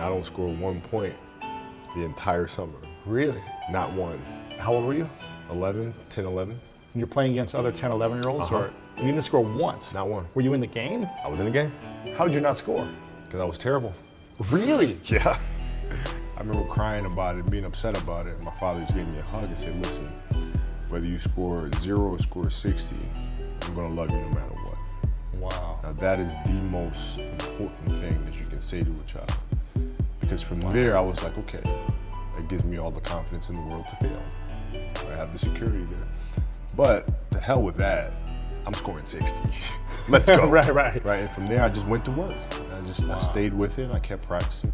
I don't score 1 point the entire summer. Really? Not one. How old were you? 11, 10, 11. And you're playing against other 10, 11-year-olds? Or you didn't score once? Not one. Were you in the game? I was in the game. How did you not score? Because I was terrible. Really? Yeah. I remember crying about it, being upset about it. My father just gave me a hug and said, listen, whether you score 0 or score 60, I'm gonna love you no matter what. Wow. Now that is the most important thing that you can say to a child. Because from there, I was like, okay, that gives me all the confidence in the world to fail. I have the security there. But to hell with that, I'm scoring 60. Let's go. Right. And from there, I just went to work. I stayed with it. I kept practicing.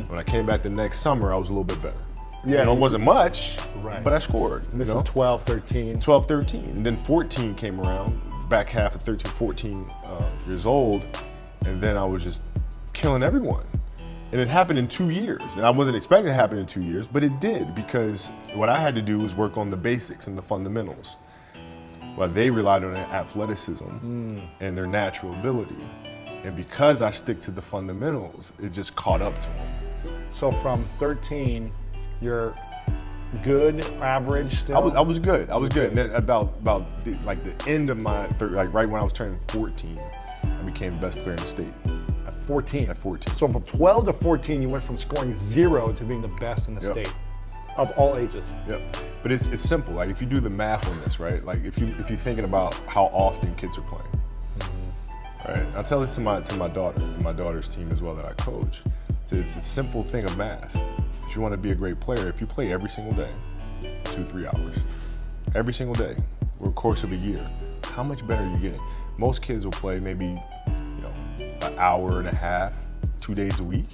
When I came back the next summer, I was a little bit better. Yeah. It wasn't much, Right. but I scored. And this is 12, 13. 12, 13. And then 14 came around, back half of 13, 14 years old. And then I was just killing everyone. And it happened in 2 years. And I wasn't expecting it to happen in 2 years, but it did, because what I had to do was work on the basics and the fundamentals. While they relied on their athleticism and their natural ability. And because I stick to the fundamentals, it just caught up to them. So from 13, you're good, average still? I was good. And then about the end of my right when I was turning 14, I became the best player in the state. At 14? At 14. So from 12 to 14, you went from scoring 0 to being the best in the state of all ages. Yep. But it's simple. Like if you do the math on this, right? Like if you're thinking about how often kids are playing. Right. I tell this to my daughter, my daughter's team as well that I coach. It's a simple thing of math. If you want to be a great player, if you play every single day, 2-3 hours, every single day, over the course of a year, how much better are you getting? Most kids will play maybe, an hour and a half, 2 days a week.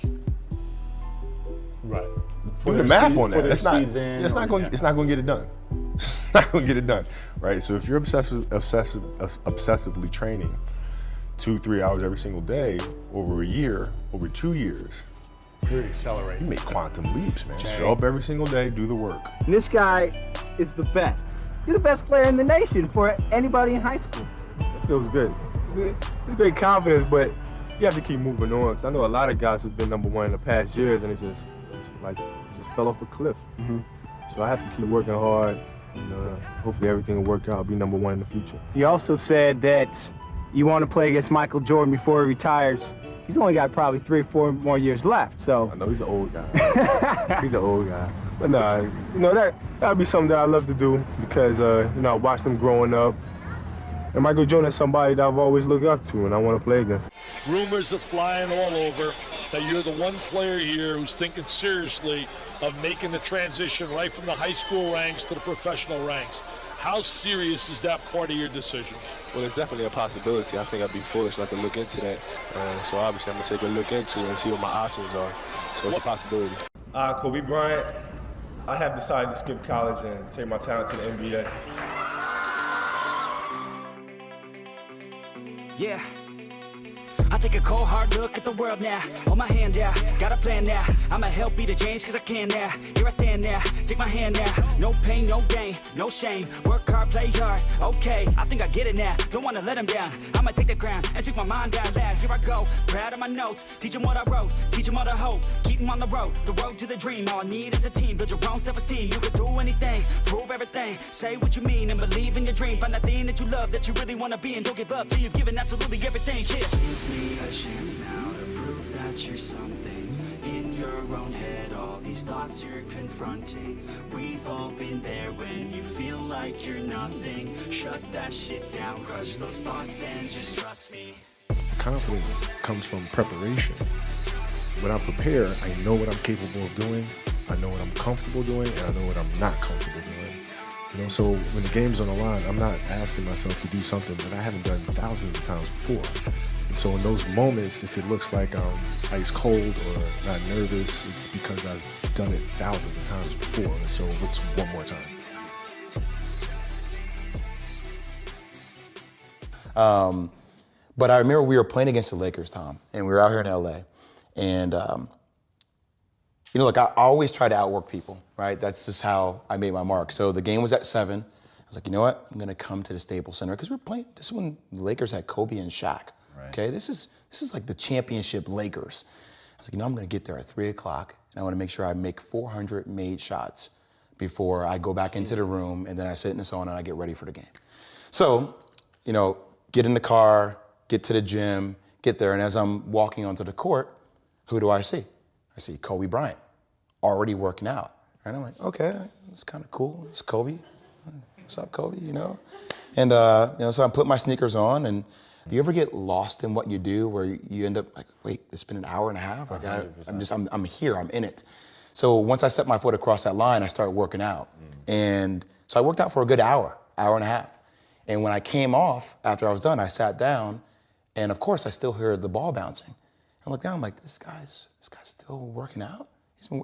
Right. Do the math on that. It's not going to get it done. It's not going to get it done, right? So if you're obsessively training 2-3 hours every single day over a year, over 2 years, You're accelerating. you make quantum leaps, man. Show up every single day, do the work. And this guy is the best. You're the best player in the nation for anybody in high school. It feels good. It's great confidence, but you have to keep moving on. Cause I know a lot of guys who've been #1 in the past years, and it just fell off a cliff. So I have to keep working hard, and hopefully everything will work out. I'll be #1 in the future. You also said that you want to play against Michael Jordan before he retires. He's only got probably 3 or 4 more years left, so. I know he's an old guy. He's an old guy. But nah, that'd be something that I love to do because, I watched him growing up. And Michael Jordan is somebody that I've always looked up to and I want to play against. Rumors are flying all over that you're the one player here who's thinking seriously of making the transition right from the high school ranks to the professional ranks. How serious is that part of your decision? Well, it's definitely a possibility. I think I'd be foolish not to look into that. So obviously I'm going to take a look into it and see what my options are. So it's a possibility. Kobi Bryan, I have decided to skip college and take my talent to the NBA. Yeah. I take a cold hard look at the world now. Hold my hand out, got a plan now. I'ma help be the change cause I can now. Here I stand now, take my hand now. No pain, no gain, no shame. Work hard, play hard, okay. I think I get it now, don't wanna let them down. I'ma take the ground and speak my mind out loud. Here I go, proud of my notes. Teach them what I wrote, teach them all the hope. Keep them on the road to the dream. All I need is a team, build your own self-esteem. You can do anything, prove everything. Say what you mean and believe in your dream. Find that thing that you love, that you really wanna be. And don't give up till you've given absolutely everything. Yeah. Give me a chance now to prove that you're something. In your own head, all these thoughts you're confronting. We've all been there when you feel like you're nothing. Shut that shit down, crush those thoughts and just trust me. Confidence comes from preparation. When I prepare, I know what I'm capable of doing, I know what I'm comfortable doing, and I know what I'm not comfortable doing. So when the game's on the line, I'm not asking myself to do something that I haven't done thousands of times before. And so in those moments, if it looks like I'm ice cold or not nervous, it's because I've done it thousands of times before. So it's one more time. But I remember we were playing against the Lakers, Tom, and we were out here in LA. And, look, I always try to outwork people, right? That's just how I made my mark. So the game was at 7. I was like, you know what? I'm going to come to the Staples Center because we're playing. This is when the Lakers had Kobe and Shaq. Right. Okay, this is like the championship Lakers. was like, I'm gonna get there at 3 o'clock, and I wanna make sure I make 400 made shots before I go back into the room, and then I sit in the sauna and I get ready for the game. So, get in the car, get to the gym, get there, and as I'm walking onto the court, who do I see? I see Kobe Bryant, already working out. And I'm like, okay, it's kind of cool. It's Kobe. What's up, Kobe? And so I put my sneakers on, and do you ever get lost in what you do, where you end up like, wait, it's been an hour and a half. Like I'm here, I'm in it. So once I set my foot across that line, I started working out, and so I worked out for a good hour and a half. And when I came off after I was done, I sat down, and of course I still hear the ball bouncing. I look down, I'm like, this guy's still working out.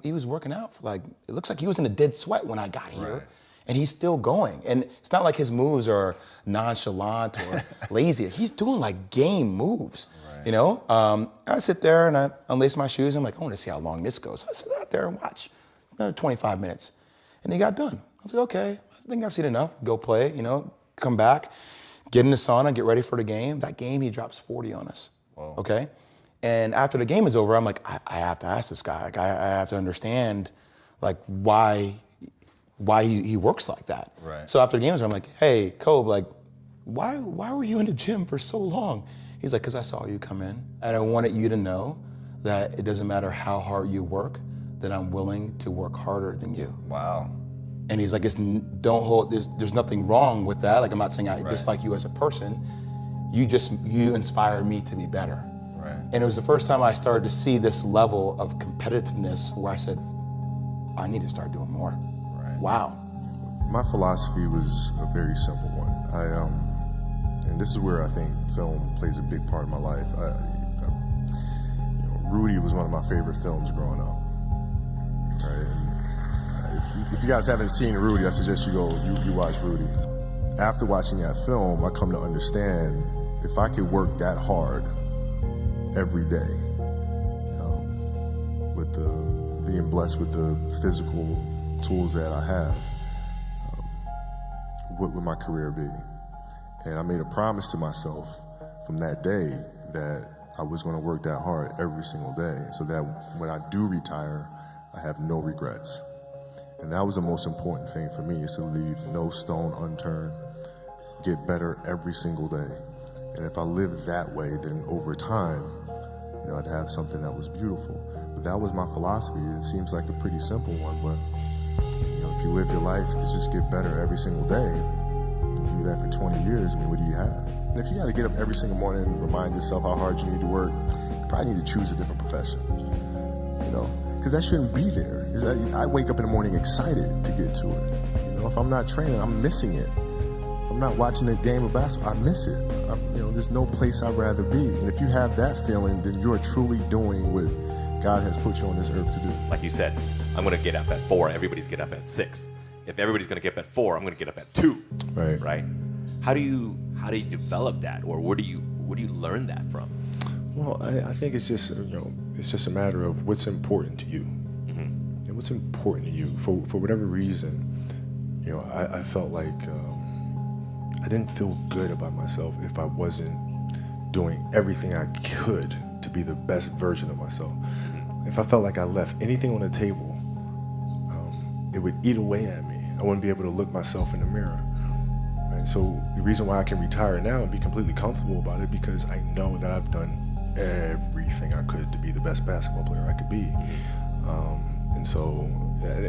He was working out for it looks like he was in a dead sweat when I got here. Right. And he's still going. And it's not like his moves are nonchalant or lazy. He's doing like game moves, right. I sit there and I unlace my shoes. I'm like, I want to see how long this goes. So I sit out there and watch another 25 minutes. And he got done. I was like, okay, I think I've seen enough. Go play, come back, get in the sauna, get ready for the game. That game, he drops 40 on us, Whoa. Okay? And after the game is over, I'm like, I have to ask this guy. Like, I have to understand, like, why he works like that. Right. So after the game is over, I'm like, hey, Kobe, like, why were you in the gym for so long? He's like, because I saw you come in, and I wanted you to know that it doesn't matter how hard you work, that I'm willing to work harder than you. Wow. And he's like, there's nothing wrong with that. Like, I'm not saying I dislike you as a person. You inspired me to be better. Right. And it was the first time I started to see this level of competitiveness where I said, I need to start doing more. Right. Wow. My philosophy was a very simple one. And this is where I think film plays a big part of my life. Rudy was one of my favorite films growing up. Right? And if you guys haven't seen Rudy, I suggest you watch Rudy. After watching that film, I come to understand if I could work that hard every day, with being blessed with the physical tools that I have, what would my career be? And I made a promise to myself from that day that I was going to work that hard every single day, so that when I do retire, I have no regrets. And that was the most important thing for me, is to leave no stone unturned, get better every single day. And if I lived that way, then over time, I'd have something that was beautiful. But that was my philosophy. It seems like a pretty simple one, but if you live your life to just get better every single day, if you do that for 20 years, what do you have? And if you got to get up every single morning and remind yourself how hard you need to work, you probably need to choose a different profession, because that shouldn't be there. I wake up in the morning excited to get to it. If I'm not training, I'm missing it. If I'm not watching a game of basketball, I miss it. There's no place I'd rather be. And if you have that feeling, then you're truly doing what God has put you on this earth to do. Like you said, I'm going to get up at 4. Everybody's get up at 6. If everybody's going to get up at 4, I'm going to get up at 2. Right. Right. How do you develop that, or where do you learn that from? Well, I think it's just it's just a matter of what's important to you, and what's important to you for whatever reason. I felt like I didn't feel good about myself if I wasn't doing everything I could to be the best version of myself. If I felt like I left anything on the table, it would eat away at me. I wouldn't be able to look myself in the mirror. Right? So the reason why I can retire now and be completely comfortable about it, because I know that I've done everything I could to be the best basketball player I could be. And so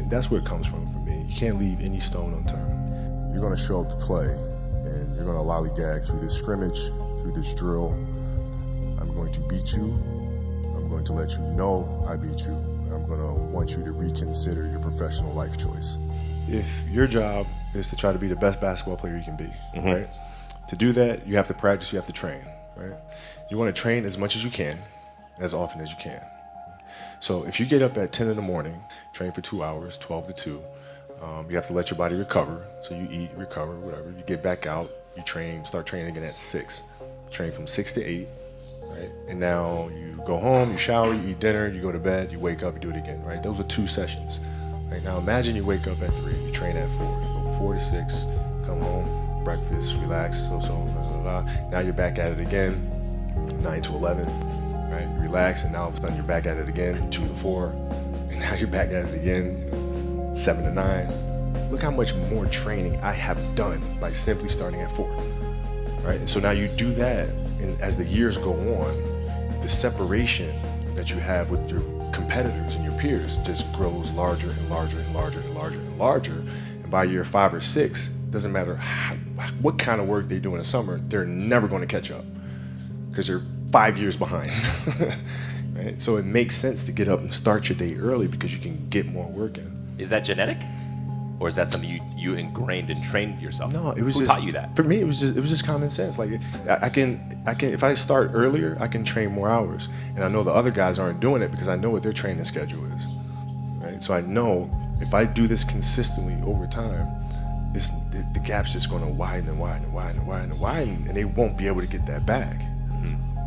that's where it comes from for me. You can't leave any stone unturned. You're going to show up to play, and you're going to lollygag through this scrimmage, through this drill. I'm going to beat you. I'm going to let you know I beat you. I'm going to want you to reconsider your professional life choice. If your job is to try to be the best basketball player you can be, right? To do that, you have to practice, you have to train, right? You want to train as much as you can, as often as you can. So if you get up at 10 in the morning, train for 2 hours, 12 to 2, you have to let your body recover. So you eat, recover, whatever. You get back out, you train, start training again at 6. Train from 6 to 8, right? And now you go home, you shower, you eat dinner, you go to bed, you wake up, you do it again, right? Those are 2 sessions. Right? Now imagine you wake up at 3, you train at 4, you go 4 to 6, come home, breakfast, relax, so, blah, blah, blah. Now you're back at it again, 9 to 11, right? You relax, and now all of a sudden you're back at it again, 2 to 4, and now you're back at it again, 7 to 9. Look how much more training I have done by simply starting at 4, right? And so now you do that, and as the years go on, the separation that you have with your competitors and your peers just grows larger and larger and larger and larger and larger. And by year 5 or 6, doesn't matter what kind of work they do in the summer, they're never going to catch up because they're 5 years behind. Right? So it makes sense to get up and start your day early because you can get more work in. Is that genetic? Or is that something you ingrained and trained yourself? No, it was Who just, taught you that? For me, it was just common sense. Like I can if I start earlier, I can train more hours, and I know the other guys aren't doing it because I know what their training schedule is. Right? So I know if I do this consistently over time, the gap's just going to widen and widen and widen and widen and widen, and they won't be able to get that back.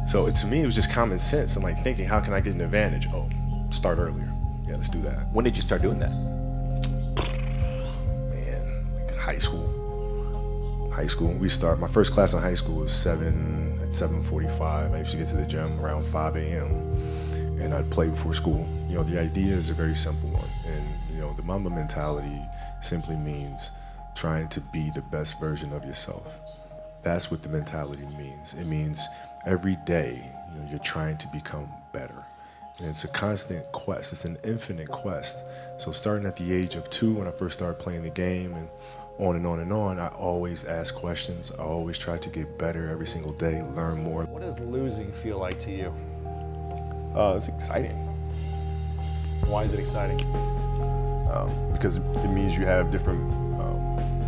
So to me, it was just common sense. I'm like thinking, how can I get an advantage? Oh, start earlier. Yeah, let's do that. When did you start doing that? High school. We start. My first class in high school was 7:45. I used to get to the gym around 5 a.m. and I'd play before school. You know, the idea is a very simple one, and you know, the Mamba mentality simply means trying to be the best version of yourself. That's what the mentality means. It means every day, you know, you're trying to become better. And it's a constant quest. It's an infinite quest. So starting at the age of 2, when I first started playing the game, and on and on and on, I always ask questions. I always try to get better every single day, learn more. What does losing feel like to you? It's exciting. Why is it exciting? Because it means you have different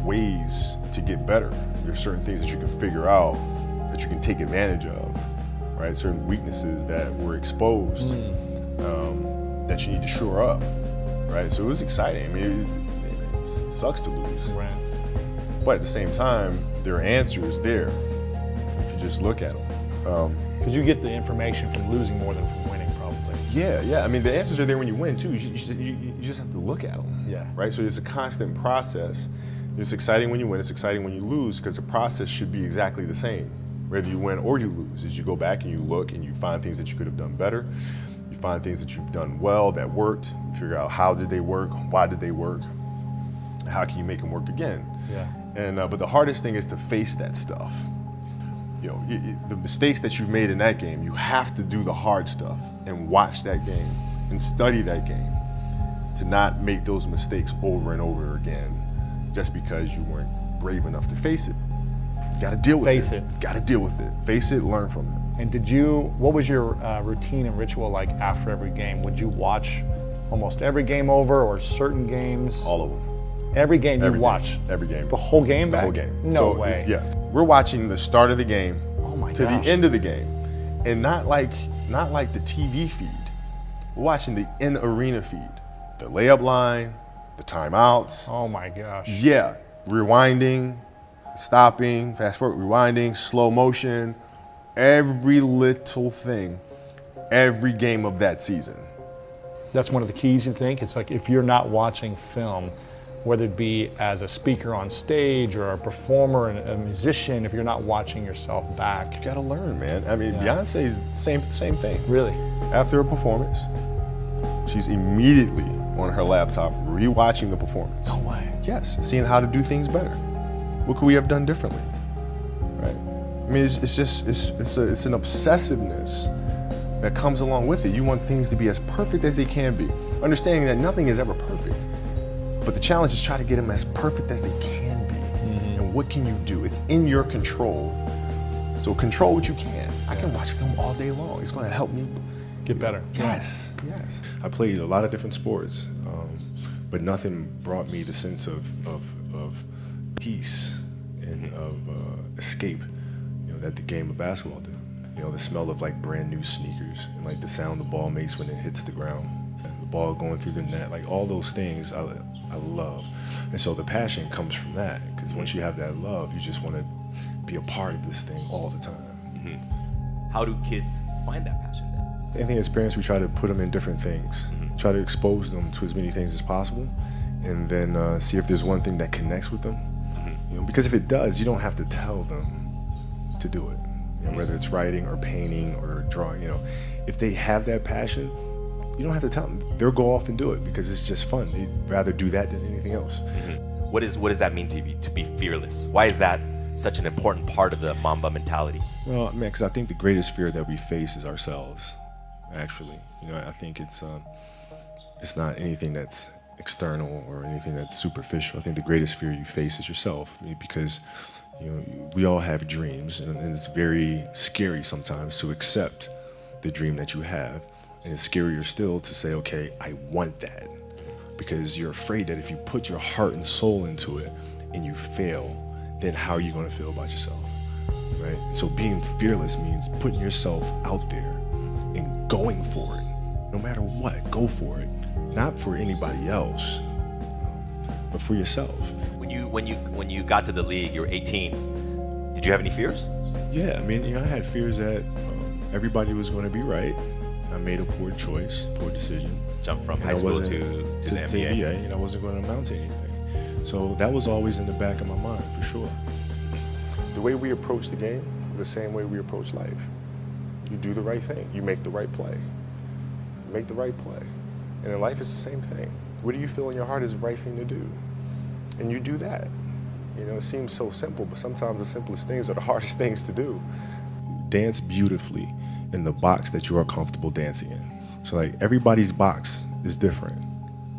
ways to get better. There's certain things that you can figure out, that you can take advantage of, right? Certain weaknesses that were exposed that you need to shore up, right? So it was exciting. I mean, it sucks to lose. Right. But at the same time, there are answers there if you just look at them. Because you get the information from losing more than from winning, probably. Yeah. I mean, the answers are there when you win too. You just have to look at them. Yeah. Right. So it's a constant process. It's exciting when you win. It's exciting when you lose, because the process should be exactly the same, whether you win or you lose. As you go back and you look and you find things that you could have done better. You find things that you've done well that worked. You figure out how did they work, why did they work, how can you make them work again. Yeah. And but the hardest thing is to face that stuff. You know, the mistakes that you've made in that game, you have to do the hard stuff and watch that game and study that game to not make those mistakes over and over again just because you weren't brave enough to face it. You got to deal with it. Face it. Got to deal with it. Face it, learn from it. And what was your routine and ritual like after every game? Would you watch almost every game over, or certain games? All of them. Every game you Every watch? game. Every game. The whole game back? The whole game. No way. Yeah. We're watching the start of the game to gosh. the end of the game. And not like the TV feed. We're watching the in-arena feed. The layup line, the timeouts. Oh my gosh. Yeah. Rewinding, stopping, fast forward, rewinding, slow motion, every little thing, every game of that season. That's one of the keys, you think? It's like if you're not watching film, whether it be as a speaker on stage or a performer and a musician, if you're not watching yourself back. You gotta learn, man. I mean, Yeah. Beyonce's same thing. Really? After a performance, she's immediately on her laptop rewatching the performance. No way. Yes, seeing how to do things better. What could we have done differently? Right? I mean, it's an obsessiveness that comes along with it. You want things to be as perfect as they can be, understanding that nothing is ever perfect. But the challenge is try to get them as perfect as they can be. And what can you do? It's in your control. So control what you can. I can watch film all day long. It's going to help me Get better. Yes. I played a lot of different sports, but nothing brought me the sense of peace and of escape, you know, that the game of basketball did. You know, the smell of like brand new sneakers and like the sound the ball makes when it hits the ground, and the ball going through the net, like all those things I love. And so the passion comes from that, because once you have that love, you just want to be a part of this thing all the time. How do kids find that passion then? I think as parents, we try to put them in different things, try to expose them to as many things as possible, and then see if there's one thing that connects with them. You know, because if it does, you don't have to tell them to do it. You know, whether it's writing or painting or drawing, you know, if they have that passion, you don't have to tell them. They'll go off and do it because it's just fun. They'd rather do that than anything else. What does that mean to be fearless? Why is that such an important part of the Mamba mentality? Well, man, because I think the greatest fear that we face is ourselves, actually. You know, I think it's not anything that's external or anything that's superficial. I think the greatest fear you face is yourself, because you know, we all have dreams, and it's very scary sometimes to accept the dream that you have, and it's scarier still to say, okay, I want that, because you're afraid that if you put your heart and soul into it and you fail, then how are you going to feel about yourself, right? So being fearless means putting yourself out there and going for it, no matter what. Go for it, not for anybody else, but for yourself. When you got to the league, you were 18. Did you have any fears? Yeah, I mean, you know, I had fears that everybody was going to be right. I made a poor choice, poor decision. Jump from high school to the NBA. And I wasn't going to amount to anything. So that was always in the back of my mind, for sure. The way we approach the game, the same way we approach life. You do the right thing. You make the right play. Make the right play. And in life, it's the same thing. What do you feel in your heart is the right thing to do? And you do that. You know, it seems so simple, but sometimes the simplest things are the hardest things to do. Dance beautifully in the box that you are comfortable dancing in. So like, everybody's box is different.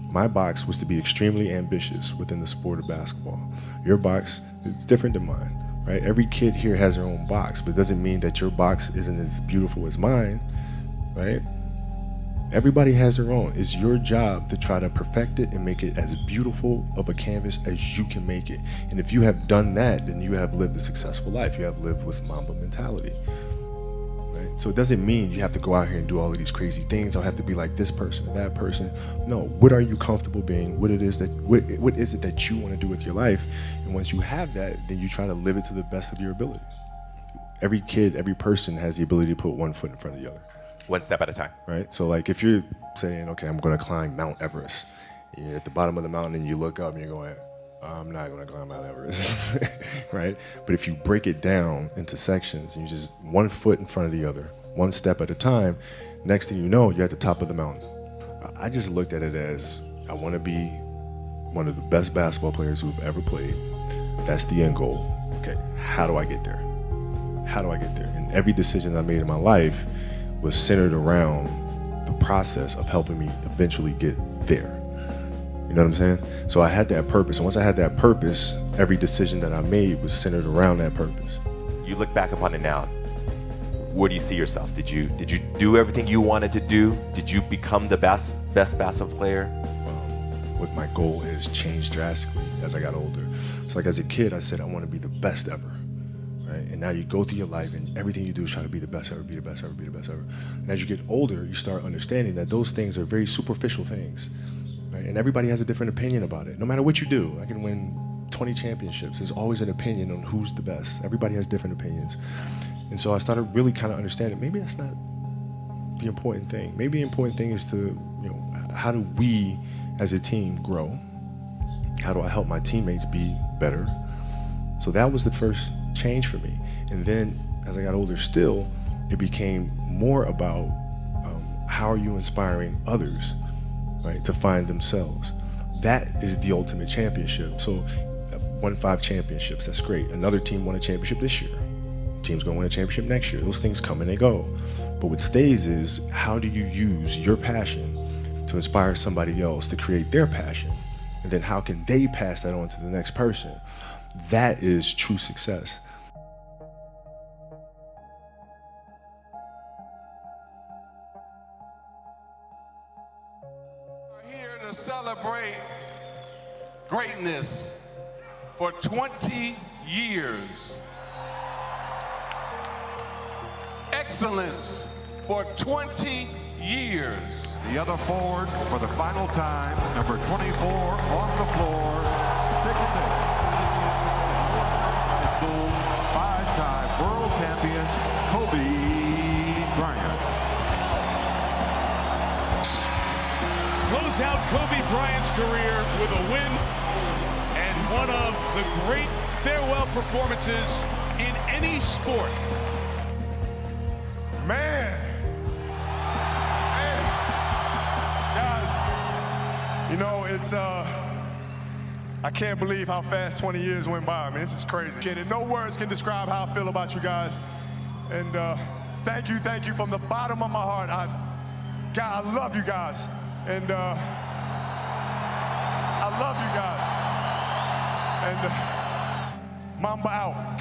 My box was to be extremely ambitious within the sport of basketball. Your box is different than mine, right? Every kid here has their own box, but it doesn't mean that your box isn't as beautiful as mine, right? Everybody has their own. It's your job to try to perfect it and make it as beautiful of a canvas as you can make it. And if you have done that, then you have lived a successful life. You have lived with Mamba mentality. Right? So it doesn't mean you have to go out here and do all of these crazy things. I'll have to be like this person or that person. No, what are you comfortable being? What is it that you want to do with your life? And once you have that, then you try to live it to the best of your ability. Every kid, every person has the ability to put one foot in front of the other. One step at a time. Right? So like, if you're saying, okay, I'm going to climb Mount Everest, you're at the bottom of the mountain and you look up and you're going, I'm not going to climb Mount Everest, right? But if you break it down into sections and you just one foot in front of the other, one step at a time, next thing you know, you're at the top of the mountain. I just looked at it as, I want to be one of the best basketball players who've ever played. That's the end goal. Okay, how do I get there? How do I get there? And every decision I made in my life was centered around the process of helping me eventually get there. You know what I'm saying? So I had that purpose, and once I had that purpose, every decision that I made was centered around that purpose. You look back upon it now, where do you see yourself? Did you do everything you wanted to do? Did you become the best basketball player? What my goal is changed drastically as I got older. So like, as a kid, I said I want to be the best ever. Right? And now you go through your life and everything you do is try to be the best ever, be the best ever, be the best ever. And as you get older, you start understanding that those things are very superficial things. Right? And everybody has a different opinion about it. No matter what you do, I can win 20 championships. There's always an opinion on who's the best. Everybody has different opinions. And so I started really kind of understanding, maybe that's not the important thing. Maybe the important thing is to, you know, how do we as a team grow? How do I help my teammates be better? So that was the first change for me. And then as I got older still, it became more about how are you inspiring others, right, to find themselves. That is the ultimate championship. So won 5 championships, that's great. Another team won a championship this year. Team's gonna win a championship next year. Those things come and they go. But what stays is, how do you use your passion to inspire somebody else to create their passion? And then how can they pass that on to the next person? That is true success. We're here to celebrate greatness for 20 years. Excellence for 20 years. The other forward for the final time, number 24 on the floor, 6'6". School 5-time world champion, Kobi Bryant. Close out Kobe Bryant's career with a win and one of the great farewell performances in any sport. Man, You know, it's, I can't believe how fast 20 years went by. I mean, this is crazy. No words can describe how I feel about you guys. And thank you from the bottom of my heart. God, I love you guys. And I love you guys. And Mamba out.